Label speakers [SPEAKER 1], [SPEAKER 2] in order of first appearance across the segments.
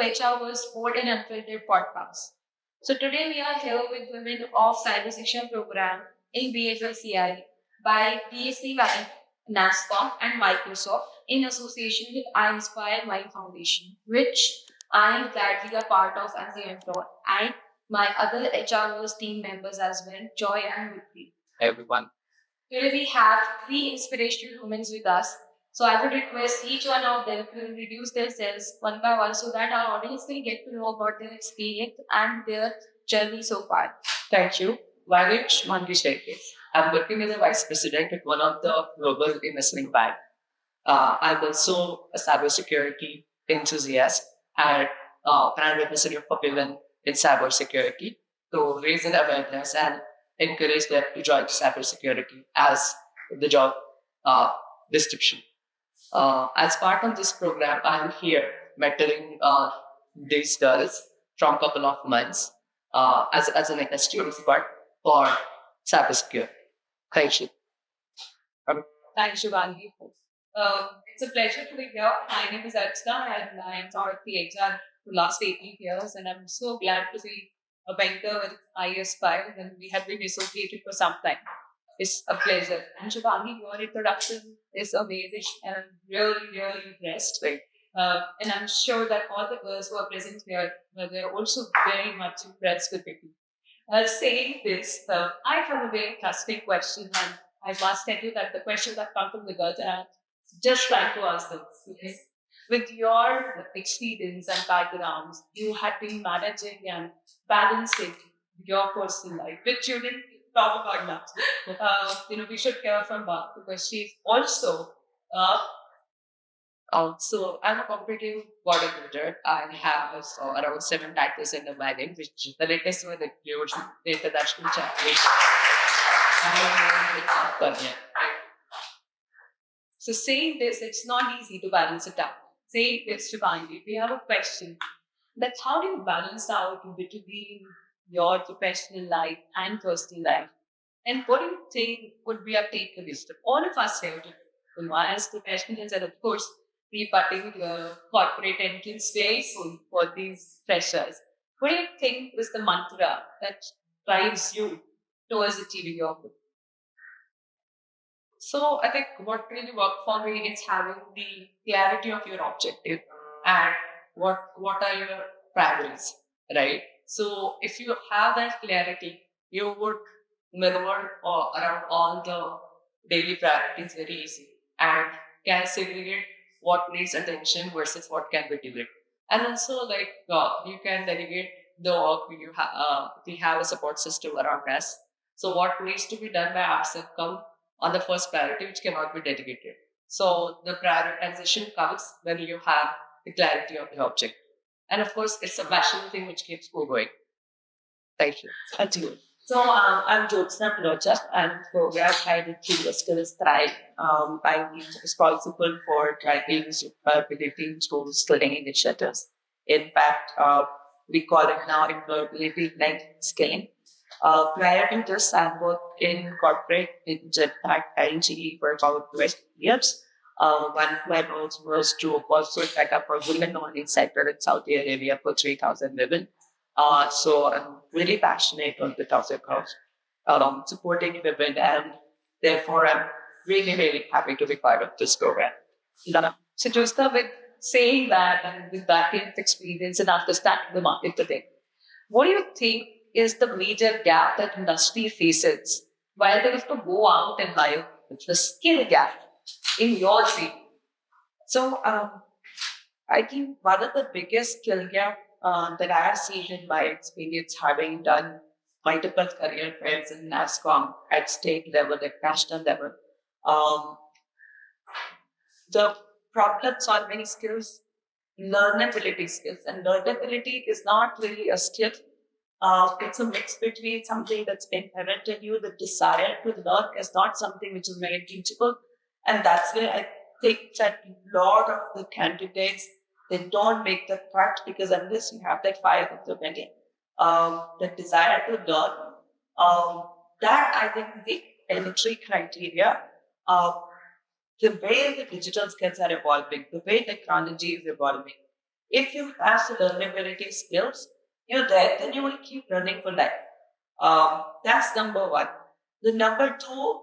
[SPEAKER 1] HRVerse Board and Unfiltered podcast. So today we are here with women of Cybersecurity program in BFLCI by DSC Valley, NASCOM and Microsoft in association with iAspire My Foundation, which I am gladly a part of as a mentor, and my other HRVerse team members as well, Joy and Vicky. Everyone. Today we have three inspirational women with us. So I would request each one of them to introduce themselves one by one so that our audience will get to know about their experience and their journey so far. Thank you. My name is Shubhangee Shelke. I'm working as a vice president at one of the global investment bank. I'm also a cybersecurity enthusiast and brand ambassador for women in cybersecurity to raise an awareness and encourage them to join cybersecurity as the job description. As part of this program, I am here mentoring these girls from a couple of months as an student expert for cybersecurity. Thank you. Thanks, Shubhangee. It's a pleasure to be here. My name is Archna and I'm part of the HR for the last 18 years, and I'm so glad to be a mentor with iAspire, and we have been associated for some time. It's a pleasure. And Shubhangee, your introduction is amazing, and I'm really impressed. Right. And I'm sure that all the girls who are present here, they're also very much impressed with it. Saying this, I have a very interesting question, and I must tell you that the questions that come from the girls, and I'm just trying to ask them. Okay? With your experience and backgrounds, you have been managing and balancing your personal life, which you didn't talk about now. We should hear from her because she's also so I'm a competitive bodybuilder. I have around 7 titles in the wagon, which the latest one includes the international championship. So saying this, it's not easy to balance it out. Saying this, Shubhangee, we have a question. That's how do you balance out between your professional life and personal life? And what do you think would be a takeaway for all of us here as professionals, and of course, rebutting corporate entrance very soon for these freshers? What do you think is the mantra that drives you towards achieving your goal? So I think what really worked for me is having the clarity of your objective and what are your priorities, right? So if you have that clarity, you would maneuver around all the daily priorities very easy and can segregate what needs attention versus what can be delayed. And also, you can delegate the work you have. We have a support system around us. So what needs to be done by us come on the first priority, which cannot be delegated. So the prioritization comes when you have the clarity of the object. And of course, it's a passion thing which keeps going. Thank you. Thank you. So I'm Jyotsana Minocah. I'm a program head at Skills Thrive. I'm responsible for driving superability through skilling initiatives. In fact, we call it now employability-led skilling. Prior to this, I worked in corporate in Jetpack and GE for about 20 years. One of my roles was to also set up a women-only center in Saudi Arabia for 3,000 women. So I'm really passionate on the topic of supporting women, and therefore I'm really happy to be part of this program. So Jyotsana, with saying that and with that kind of experience and understanding the market today, what do you think is the major gap that industry faces while they have to go out and hire? The skill gap in your field. So I think one of the biggest skill gap that I have seen in my experience, having done multiple career fairs in NASCOM at state level, at national level, the problem solving skills, learnability skills, and learnability is not really a skill. It's a mix between something that's inherent in you. The desire to learn is not something which is very teachable, and that's where I think that a lot of the candidates, they don't make the cut, because unless you have that fire of the belly, the desire to learn, that I think is the entry criteria. The way the digital skills are evolving, the way technology is evolving,
[SPEAKER 2] If you have the learnability skills, you're there, then you will keep learning for life. That's number one. The number two,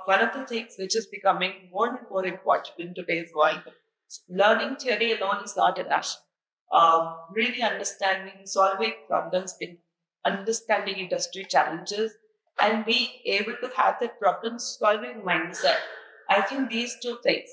[SPEAKER 2] one of the things which is becoming more and more important in today's world, learning theory alone is not enough. Really understanding, solving problems, in understanding industry challenges, and being able to have that problem solving mindset. I think these two things.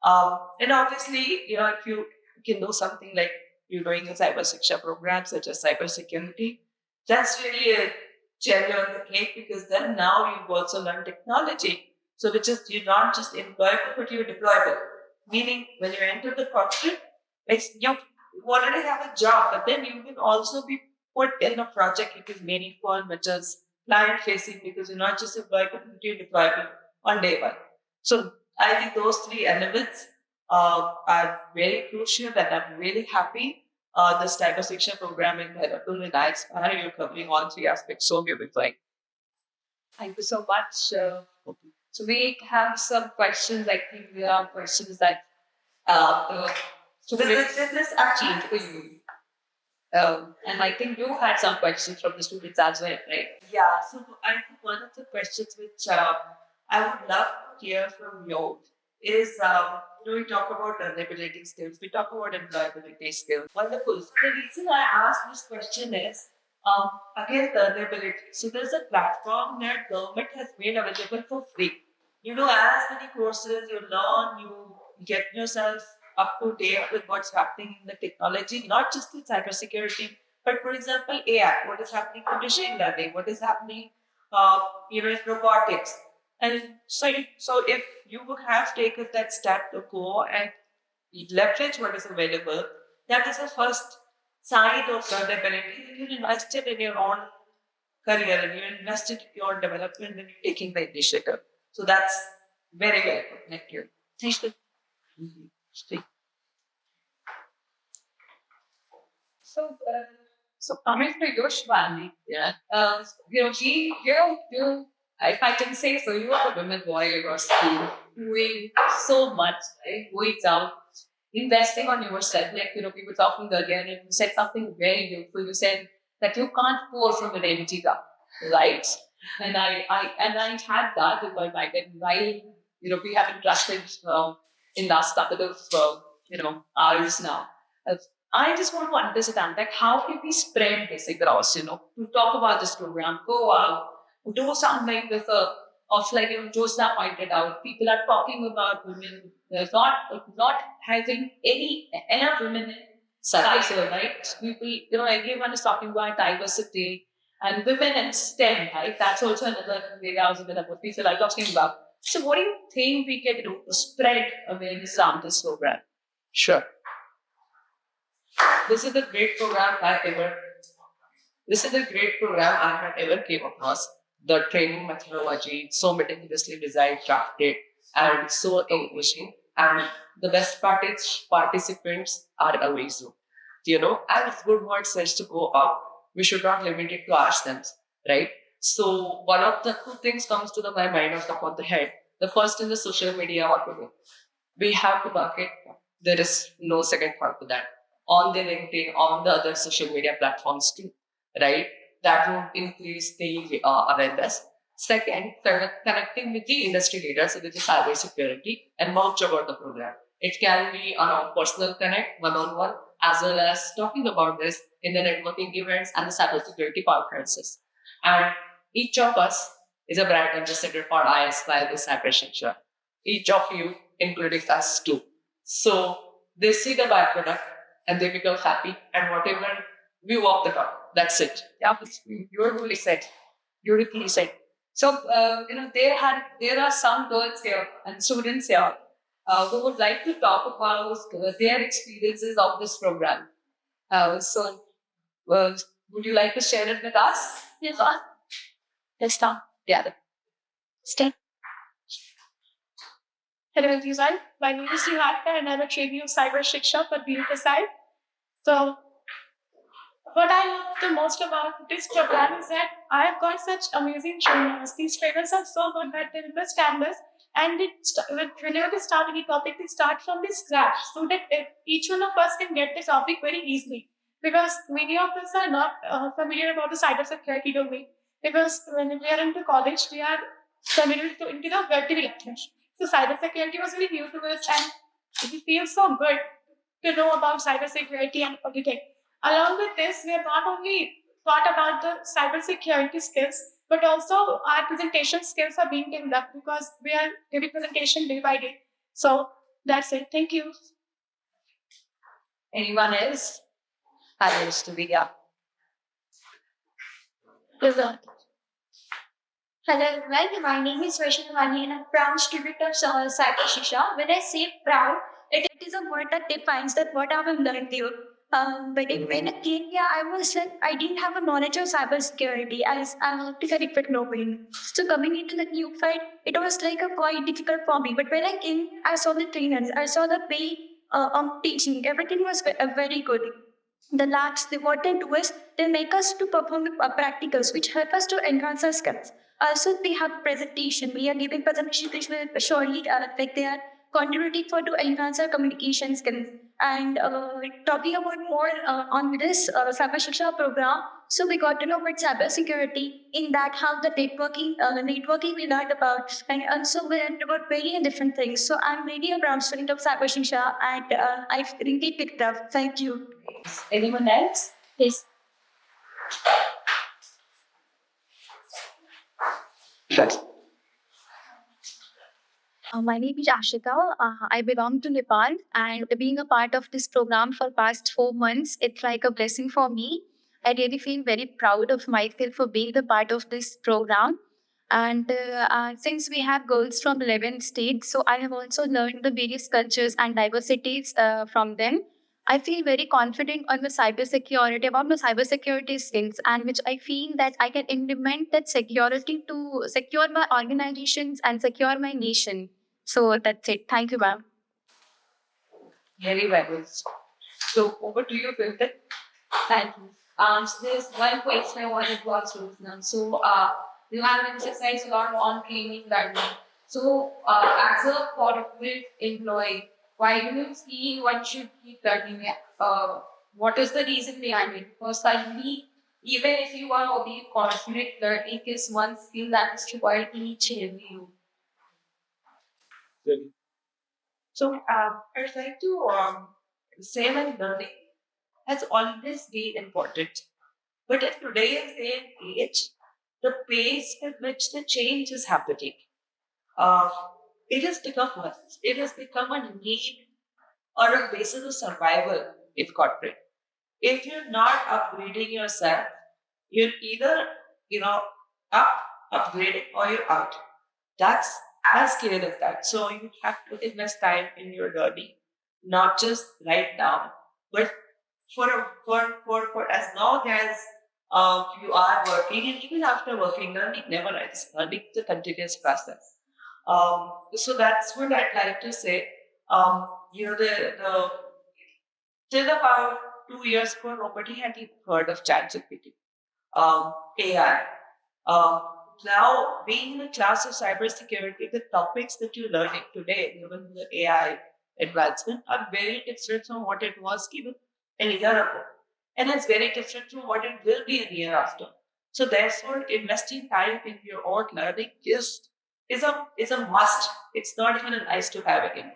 [SPEAKER 2] And obviously, if you can do something like you're doing a cybersecurity program such as cybersecurity, that's really a cherry on the cake, because then now you've also learned technology. So which is you're not just employable, but you're deployable. Meaning when you enter the corporate, you already have a job, but then you can also be put in a project which is meaningful, which is client facing, because you're not just employable, but you're deployable on day one. So I think those three elements are very crucial, and I'm really happy this type of Shiksha program in Dehradun and iAspire, you're covering all three aspects so beautifully.
[SPEAKER 1] Thank you so much. So we have some questions. I think there are questions that so this actually for you. And I think you had some questions from the students as well, right?
[SPEAKER 2] Yeah, so I think one of the questions which I would love to hear from you is, we talk about learnability skills, we talk about employability skills. Wonderful. So the reason I asked this question is, again, learnability. So there's a platform that government has made available for free. As many courses you learn, you get yourself up to date with what's happening in the technology, not just in cybersecurity, but for example, AI, what is happening in machine learning, what is happening, in robotics. And so if you would have taken that step to go and leverage what is available, that is the first sign of learnability, that you invested in your own career and you invested in your development and you're taking the initiative. So that's very, very good. Thank you. Thank you. Mhm.
[SPEAKER 1] So coming to you, Shubhangee,
[SPEAKER 2] Yeah.
[SPEAKER 1] if I can say so, you are a women warrior or school doing so much, right? Going out, investing on yourself. Like, we were talking earlier and you said something very beautiful. You said that you can't pour from an empty cup, right? And I had that in my mind. And while, we have interested in last couple of, hours now. I just want to understand that how can we spread this across, to talk about this program, go out, do something like this, of like, Jyotsana pointed out, people are talking about women, not having enough women in cyber, right? People, everyone is talking about diversity and women in STEM, right? That's also another area that what people are talking about. So what do you think we can do to spread awareness around this program?
[SPEAKER 2] Sure. This is a great program I ever. This is a great program I have ever came across. The training methodology, so meticulously designed, crafted, and so engaging. And the best part is participants are amazing. As good word says to go up, we should not limit it to ourselves, right? So one of the two things comes to my mind off the top of the head. The first is the social media marketing. We have to market. There is no second part to that. On the LinkedIn, on the other social media platforms too, right? That would increase the awareness. Second, connecting with the industry leaders with the cybersecurity and vouch about the program. It can be on a personal connect, one-on-one, as well as talking about this in the networking events and the cybersecurity conferences. And each of us is a brand ambassador for iAspire, the cybersecurity. Each of you, including us too. So they see the byproduct and they become happy, and whatever we walk the talk. That's it.
[SPEAKER 1] Yeah, beautifully said. Beautifully said. So, there are some girls here and students here who would like to talk about their experiences of this program. Would you like to share it with us?
[SPEAKER 3] Yes. Let's start.
[SPEAKER 1] Yeah.
[SPEAKER 3] Stay. Hello everyone, my name is Archna and I'm a trainee of Cybersecurity for being precise. So, what I love the most about this program is that I have got such amazing trainers. These trainers are so good that they understand us And whenever they start any topic, they start from the scratch so that each one of us can get the topic very easily. Because many of us are not familiar about the cybersecurity domain. Because when we are into college, we are familiar into the web development. So cybersecurity was very new to us, and it feels so good to know about cybersecurity and everything. Along with this, we have not only thought about the cybersecurity skills, but also our presentation skills are being developed because we are giving presentation day by day. So that's it. Thank you.
[SPEAKER 2] Anyone else? I used to be, yeah.
[SPEAKER 3] Hello,
[SPEAKER 1] everyone. My name is Vaishnavi and I'm proud student of Cyber Shiksha. When I say proud, it is a word that defines that what I have learned here. But when I came here, I was like, I didn't have a knowledge of cybersecurity as I have to connect with nobody. So coming into the new fight, it was like a quite difficult for me. But when I came, I saw the trainers, I saw the way of teaching. Everything was very good. The labs, what they do is they make us to perform the practicals, which help us to enhance our skills. Also, we have presentation. We are giving presentation which will surely like they are contributing for to enhance our communication skills. And talking about more on this Cyber Shiksha program, so we got to know about cyber security. In that, how the networking we learned about, and also we learned about very different things. So I'm really a proud student of Cyber Shiksha, and I've really picked up. Thank you.
[SPEAKER 2] Anyone else?
[SPEAKER 1] Yes.
[SPEAKER 4] My name is Ashita. I belong to Nepal, and being a part of this program for past 4 months, it's like a blessing for me. I really feel very proud of myself for being the part of this program. And since we have girls from 11 states, so I have also learned the various cultures and diversities from them. I feel very confident on the cybersecurity, about the cybersecurity skills, and which I feel that I can implement that security to secure my organizations and secure my nation. So that's it. Thank you, ma'am.
[SPEAKER 2] Very well. So over to you, Filter.
[SPEAKER 1] Thank you. So there's one question I wanted to ask you now. So you have emphasized a lot on training learning. So as a corporate employee, why do you feel one should keep learning? What is the reason behind it? Because I believe even if you are being confident, learning is one skill that is required in each and every you.
[SPEAKER 2] So I'd like to say that learning has always been important. But in today's day and age, the pace at which the change is happening, uh, it has become worse. It has become a need or a basis of survival in corporate. If you're not upgrading yourself, you're either, you know, up, upgrading, or you're out. That's as clear as that. So you have to invest time in your learning, not just right now, but for as long as you are working, and even after working, learning never ends. Learning is a continuous process. So that's what I'd like to say. The till about 2 years ago, nobody had even heard of ChatGPT, AI. Um, Now, being in the class of cybersecurity, the topics that you're learning today, given the AI advancement, are very different from what it was even a year ago. And it's very different from what it will be a year after. So therefore, investing time in your own learning is a must. It's not even a nice to have anymore.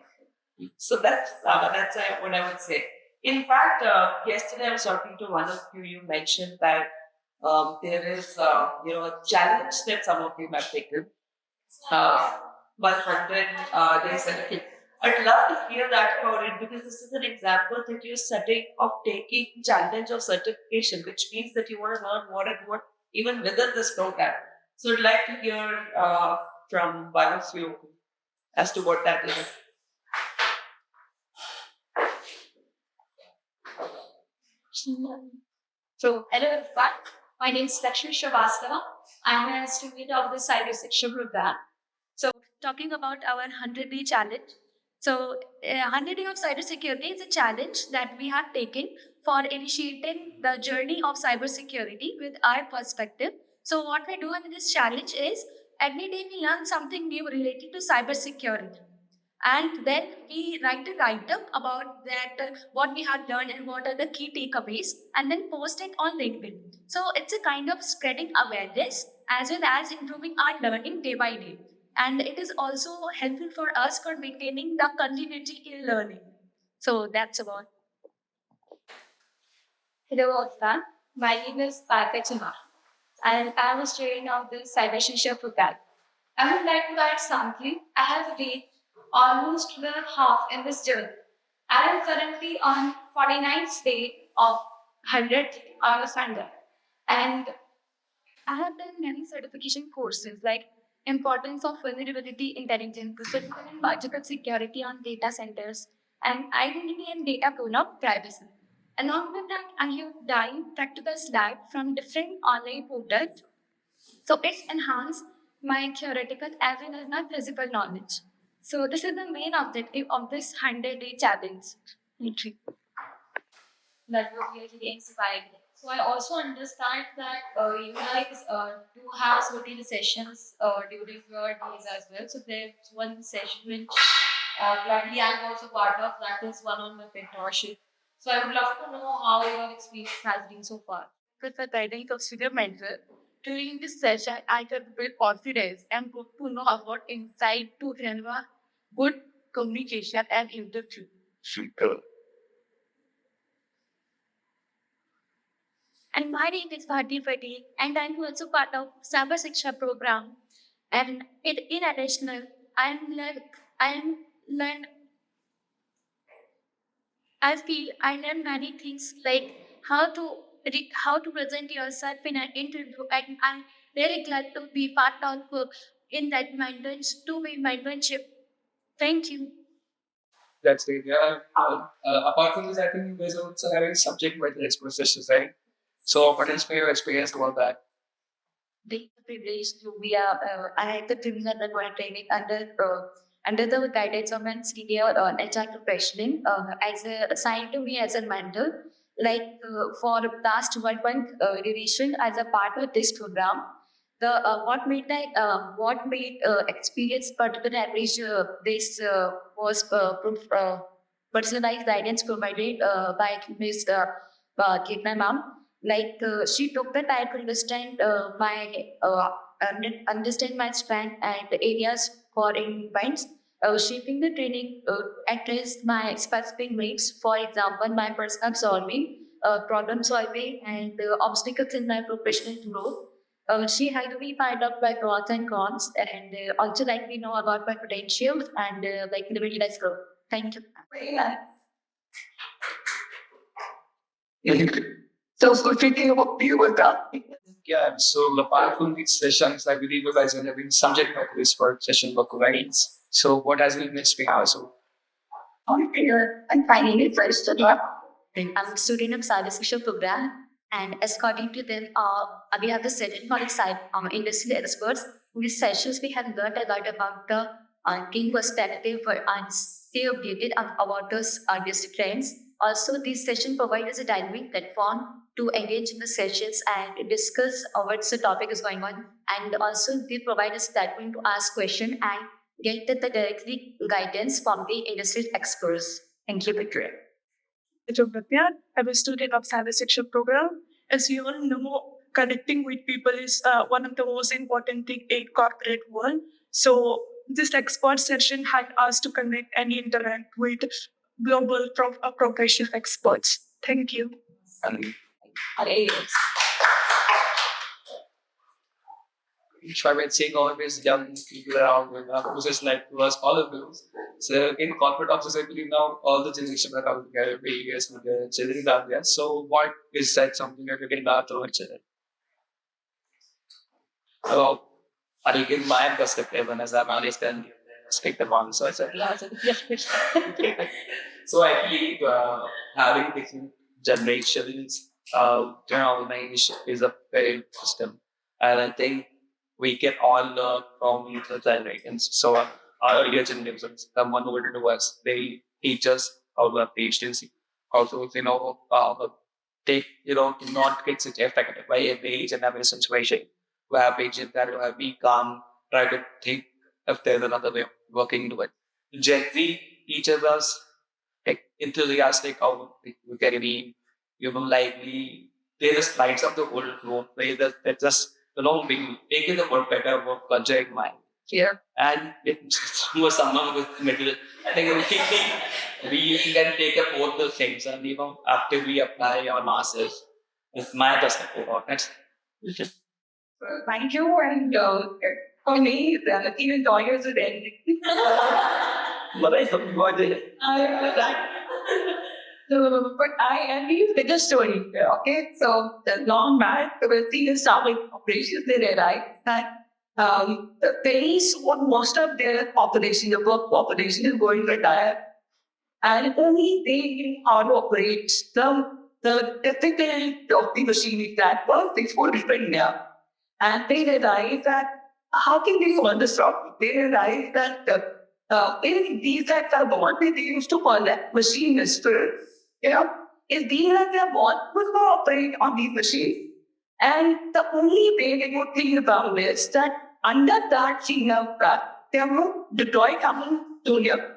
[SPEAKER 2] So that's what I would say. In fact, yesterday I was talking to one of you. You mentioned that there is a challenge that some of you have taken. 100 days certificate. I'd love to hear that about it because this is an example that you're setting of taking challenge of certification, which means that you want to learn more and more even within this program. So I'd like to hear from one of you as to what that is.
[SPEAKER 1] So, hello everyone. My name is Lakshmi Shavastava. I am a student of the Cybersecurity program. So, talking about our 100-day challenge. So, 100 Day of Cybersecurity is a challenge that we have taken for initiating the journey of cybersecurity with our perspective. So, what we do in this challenge is
[SPEAKER 4] every day we learn something new related to cybersecurity. And then we write a write-up about that, what we have learned and what are the key takeaways, and then post it on LinkedIn. So it's a kind of spreading awareness as well as improving our learning day by day. And it is also helpful for us for maintaining the continuity in learning. So that's about.
[SPEAKER 1] Hello, Archna. My name is Archna, and I am a student of the Cybersecurity program. I would like to add something. I have reached almost the half in this journey. I am currently on 49th day of 100 out of 100. And I have done many certification courses like importance of vulnerability intelligence, physical and biological security on data centers, and identity and data privacy. Along with that, I have done practical slides from different online portals, so it's enhanced my theoretical as well as my physical knowledge. So this is the main objective of this 100-day challenge. Thank you. That would really inspire me. So I also understand that you guys do have certain sessions during your days as well. So there's one session which gladly I'm also part of. That is one on my mentorship. So I would love to know how your experience has been so far. With the guidance of senior mentor, during this session, I could build confidence and got to know about insight to have good communication and interview. And my name is Bharti Patel, and I'm also part of Cybersecurity program. And in addition, I'm learned. I feel I learned many things like how to present yourself in an interview, and I'm very glad to be part of in that mentorship to be mentorship. Thank you. That's great. Yeah. Apart from this, I think you guys are also having subject matter expert sessions, right? So, what is your experience about that? The privilege to be I had the privilege of undergoing training under the guidance of an senior HR professional as assigned to me as a mentor. Like for the last 1 month duration as a part of this program, the what made experience particular average this was personalized guidance provided by Ms. Ketna ma'am. Like she took the time to understand understand my strength and areas for improvements. Shaping the training addressed my specific needs. For example, my personal solving, problem solving, and obstacles in my professional growth. She helped me find out my pros and cons, and also let me know about my potentials and like the really let's go. Thank you. Very nice. So, speaking of you with that. Yeah, so apart from these sessions, I believe you guys are having subject matter for session work, right? So, what has been next week also? I'm finding it first to talk. I'm a student of cybersecurity program, and according to them, we have the session for industry experts. In these sessions, we have learned a lot about the team perspective and stay updated about those industry trends. Also, this session provides us a dynamic platform to engage in the sessions and discuss what the topic is going on. And also, they provide us platform to ask questions and get the directly guidance from the industry experts. Thank you, Victoria. Jyotsana, I'm a student of cybersecurity program. As you all know, connecting with people is one of the most important things in corporate world. So this expert session had us to connect and interact with global professional experts. Thank you. I would say always young people around who's just like to us, all of those. So in corporate offices, I believe now all the generations are coming together, various children are there. So what is that something that you can learn to each other? Well, I think in my perspective, and as I'm honest and speak the one, so I said, so I believe having different generations, knowledge is a very important. And I think we can all learn from each other generations. So our earlier generations, the one who were to us, they teach us how to have patience, how to, take, not get such affected by a age and every situation. To have patience, that to be calm,
[SPEAKER 5] try to think if there's another way of working into it. Gen Z teaches us like enthusiastic how we can be, lively. They just lights up the whole room. They just, making the world better, work culture in mind.
[SPEAKER 2] Yeah.
[SPEAKER 5] And it was someone with middle. I think we can take up both the things and actively apply our masses. It's my perspective on it.
[SPEAKER 2] Thank you. And for me, even lawyers are ending. But I don't want it. But I need a bigger story. Okay, so the long back, the senior staffing operations, they realized that very soon most of their population, the work population, is going to retire, and only they knew how to operate the difficult of the machinery that was before India. And they realized that how can they solve this problem? They realized that these guys are born, they used to call them machinists. If these guys are born, who's going to operate on these machines? And the only way they would think about it is that under that senior they have no Detroit coming to here.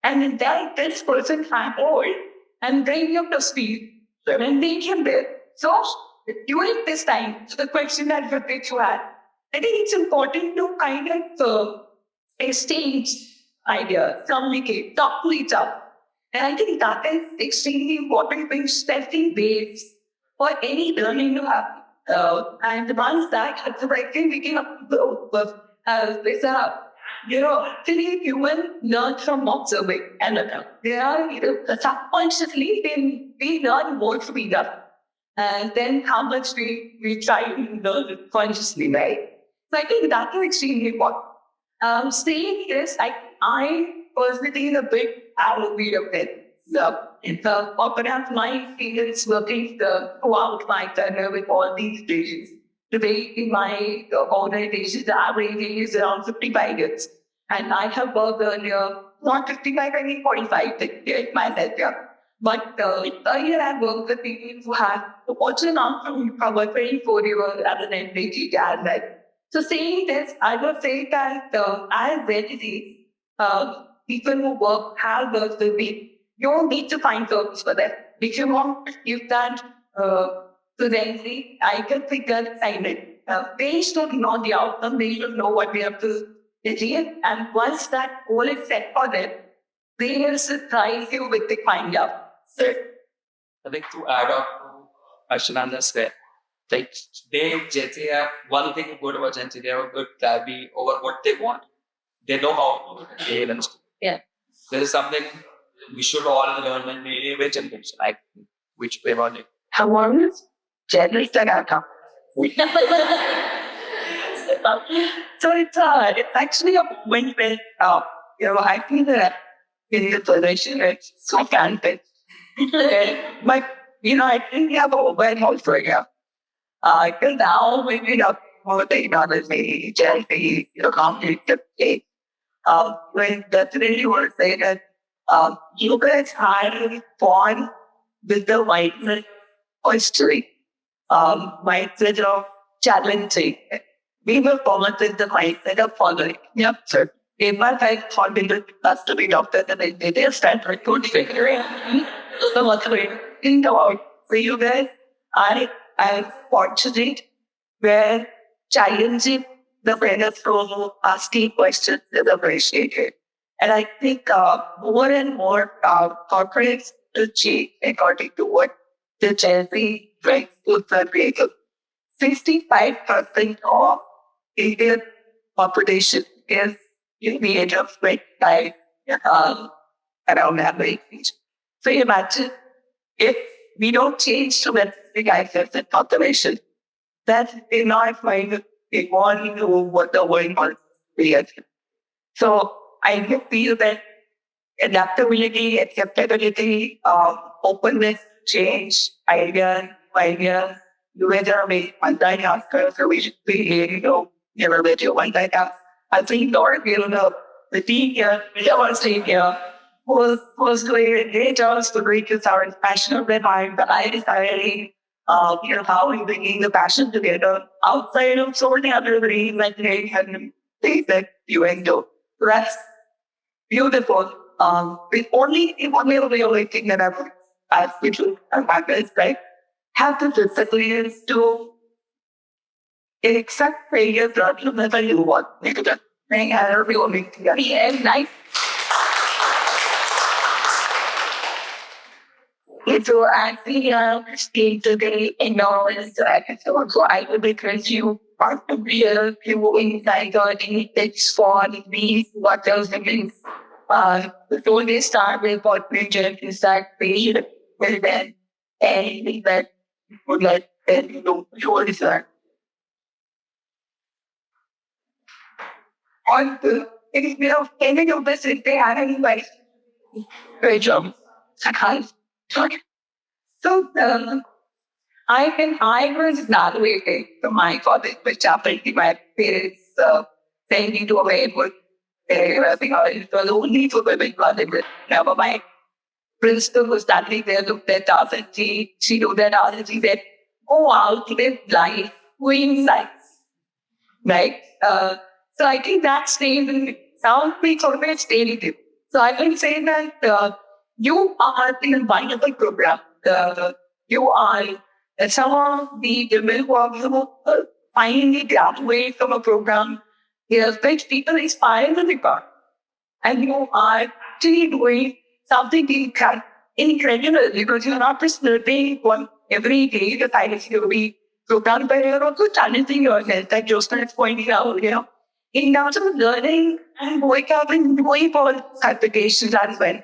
[SPEAKER 2] And then this person can hold and bring you up to speed and make him there. So during this time, so the question that you had, I think it's important to kind of exchange ideas, communicate, talk to each other. And I think that is extremely important when setting base for any learning to happen. And once that happens, I think we can actually human learn from observing another. There are, subconsciously, we learn more from each other. And then how much we try to learn it consciously, right? So I think that is extremely important. Saying this, I personally am a big advocate of it. Perhaps my experience working throughout my career with all these patients. Today, in my organization, the average age is around 55 years. And I have worked earlier, not 55, I mean 45, in my career. But earlier I worked with people who have also now from about 24 years as an MBA as So saying this, I would say that as entities, people who work have worked with me, you don't need to find purpose for them. If you want to give that to them, I can figure it. They should know the outcome, they should know what we have to achieve. And once that goal is set for them, they will surprise you with the find out.
[SPEAKER 5] I think to add on to Ashananda's there, like Gen Z have one thing good about Gen Z, they have a good clarity over what they want. They know how to behave and stuff.
[SPEAKER 2] Yeah.
[SPEAKER 5] There is something we should all learn in every generation, like which way about it.
[SPEAKER 2] How long is generation outcome? So it's actually a moment when I feel that in the generation it's so talented. But I didn't have a mobile also here. Till now, maybe not more technology, Gen-Z, cognitive state. When definitely would say that you guys are born with the mindset of history, mindset of challenging. We were born with the mindset of following. Yep, sir. If I had confident us to be doctor, then they stand for good figure out. So what's the think about for you guys? I am fortunate where challenging the parents from asking questions is appreciated. And I think more and more corporates will change according to what the Gen Z brings to the vehicle. 65% of Indian population is in the age of 25 around that age. So imagine if we don't change to that big the population, that they're not going to evolve to what the world wants to be. So I feel that adaptability, acceptability, openness, change, ideas, whether we one time after, so we should be, never let you one time after. I think Lord, the team here, the team here, was doing a great job to reach our passion of the mind, but I decided, how we bringing the passion together outside of so many other things like things that you enjoy. That's beautiful. The only real thing that I would ask you to is like have the discipline to accept failure whenever you want. Because I had a real thing. And like so actually stay today in knowledge that so I will because you are to real you inside or any tips for these what else again. Before they start with what we just is that paid will then anything that would like then you know sure is that on the it is any of this if they have any like great job. Okay. So I was evaluated for my college, which apparently my parents sent me to a very good area because it was only for women college. Never my principal was standing there, looked at us and she looked at us and she said, go out, live life, win life. Right? So I think that stayed in me. Sound speaks always stayed with you. So I will say that you are in a wonderful program. You are some of the women who are finally graduate from a program which people inspire to become. And you are actually doing something incredible because you're not just learning one every day the cybersecurity program, but you're also challenging yourself, like Jyotsana is pointing out, in terms of learning and going out and doing all certifications as well.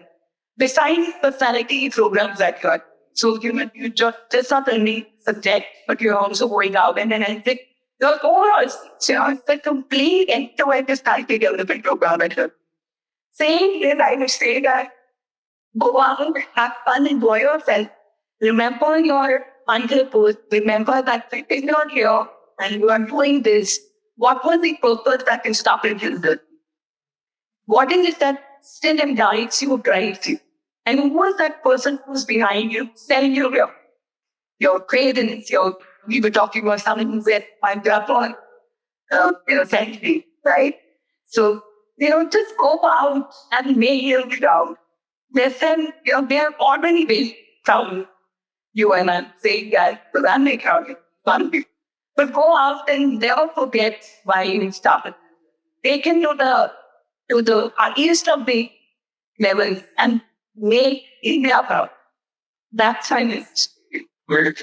[SPEAKER 2] Besides personality programs that you're so you just not only subject, but you're also going out and then I think your overall the complete end-to-end personality development program at your saying this, I would say that go out, have fun, enjoy yourself. Remember your purpose. Remember that if you're here and you are doing this, what was the purpose that you started this? What is it that still drives you? And who was that person who's behind you, telling you your cravings, we were talking about something that my grandpa essentially, right? So, just go out and make your ground. Listen, they're already been from you and I'm saying that, but I'm making fun of you. But go out and never forget why you started. Take it to the highest of the levels and make India proud. That's how it's work.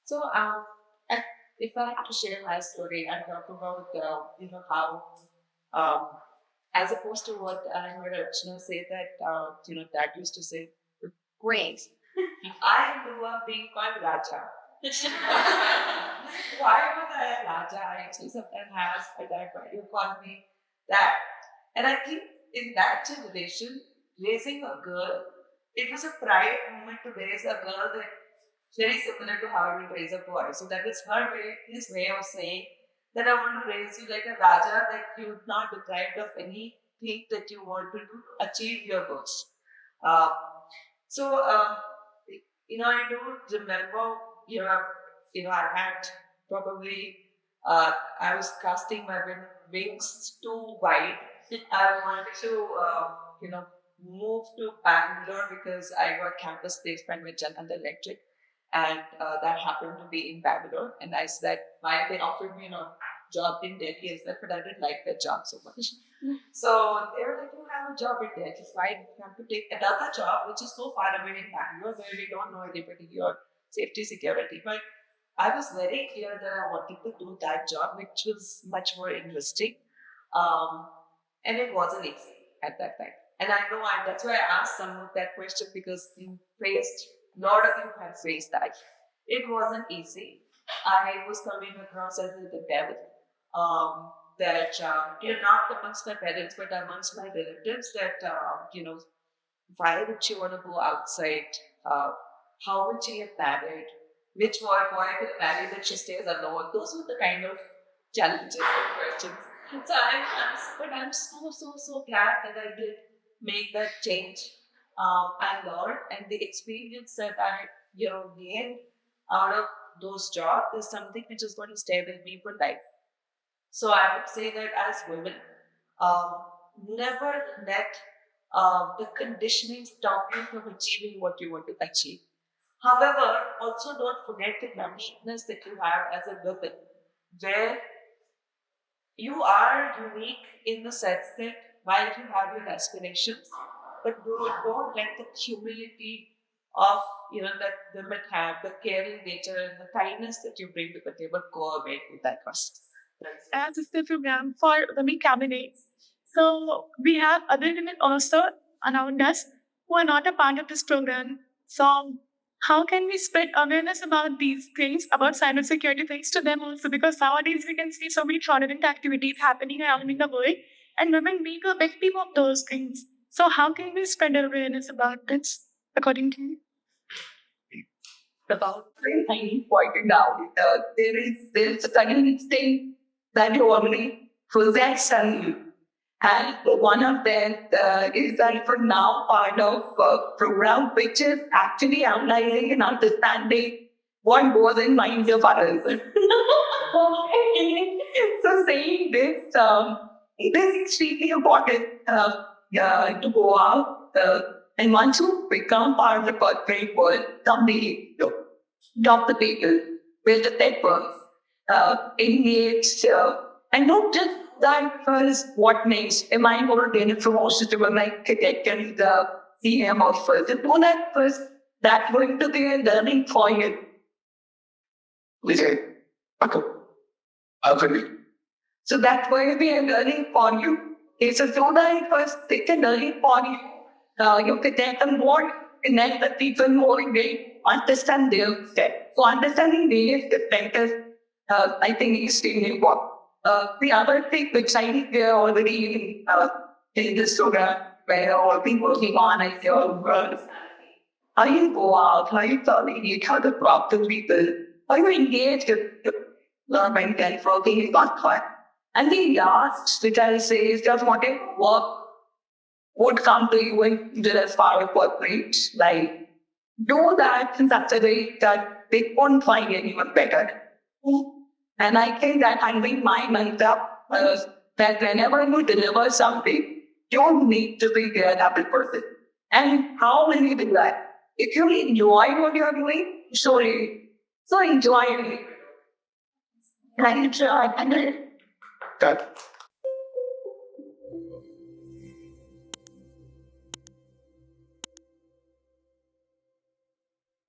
[SPEAKER 1] So, and if I have to share my story and talk about, how, um, as opposed to what I heard Archna say that, Dad used to say, great. I grew up being called Raja. Why was I a Raja? I actually sometimes have a dad, why you call me that? And I think in that generation, raising a girl, it was a pride moment to raise a girl that very similar to how we raise a boy. So that is his way of saying that I want to raise you like a Raja, that you're not deprived of anything that you want to do to achieve your goals. Uh, so, I do remember, I had probably, I was casting my wings too wide. I wanted to, move to Bangalore because I got campus placement with General Electric. And that happened to be in Bangalore. And I said, why they offered me a job in Delhi, I said, but I didn't like that job so much. So they were like, you have a job in there. Just why you have to take another job, which is so far away in Bangalore, where we don't know anybody or safety security. But I was very clear that I wanted to do that job, which was much more interesting. Um, and it wasn't easy at that time. And I know that's why I asked some of that question because a lot of you have faced that. It wasn't easy. I was coming across as the devil. That not amongst my parents, but amongst my relatives. That why would she want to go outside? How would she get married? Which boy will marry that she stays alone? Those were the kind of challenges and questions. So I'm so glad that I did make that change. I learned and the experience that I gained
[SPEAKER 2] out of those jobs is something which is going to stay with me for life. So I would say that as women, um, never let the conditioning stop you from achieving what you want to achieve. However, also don't forget the consciousness that you have as a woman, where you are unique in the sense that while you have your aspirations, but don't let the humility of that women have, the caring nature and the kindness that you bring to the table go away with that trust.
[SPEAKER 3] As is the program for women candidates. So we have other women also around us who are not a part of this program. So how can we spread awareness about these things, about cybersecurity things to them also? Because nowadays we can see so many fraudulent activities happening around in the world, and women being a victim of those things. So how can we spread awareness about this, according to you?
[SPEAKER 6] About I pointed out, there is a certain instinct that you already possess in you. And one of them is that for now part of a program which is actually analyzing and understanding what goes in minds of others. So saying this, it is extremely important to go out and once you become part of the corporate world, completely talk to people, build a network, engage, and not just that was what makes am I going to gain a promotion to like getting the CM of first. And do that first, that's going to be a learning for you. We say, okay, okay. So that's going to be a learning for you. It's a do that first, it's a learning for you. You can take them more, connect the people more, they understand their step. So understanding their perspective, I think is extremely important. The other thing which I think we are already in this program, where all been working on is your how you go out, how you communicate, how to talk to people, how you engage with learning and working is not fun. And the last, which I'll say, is just wanting work would come to you in just power corporate. Like, do that in such a way that they won't find anyone better. And I think that I'm being my mantra that whenever you deliver something, you need to be there every person. And how will you do that? If you enjoy what you're doing, surely. So enjoy it. And I enjoy it.
[SPEAKER 5] Cut.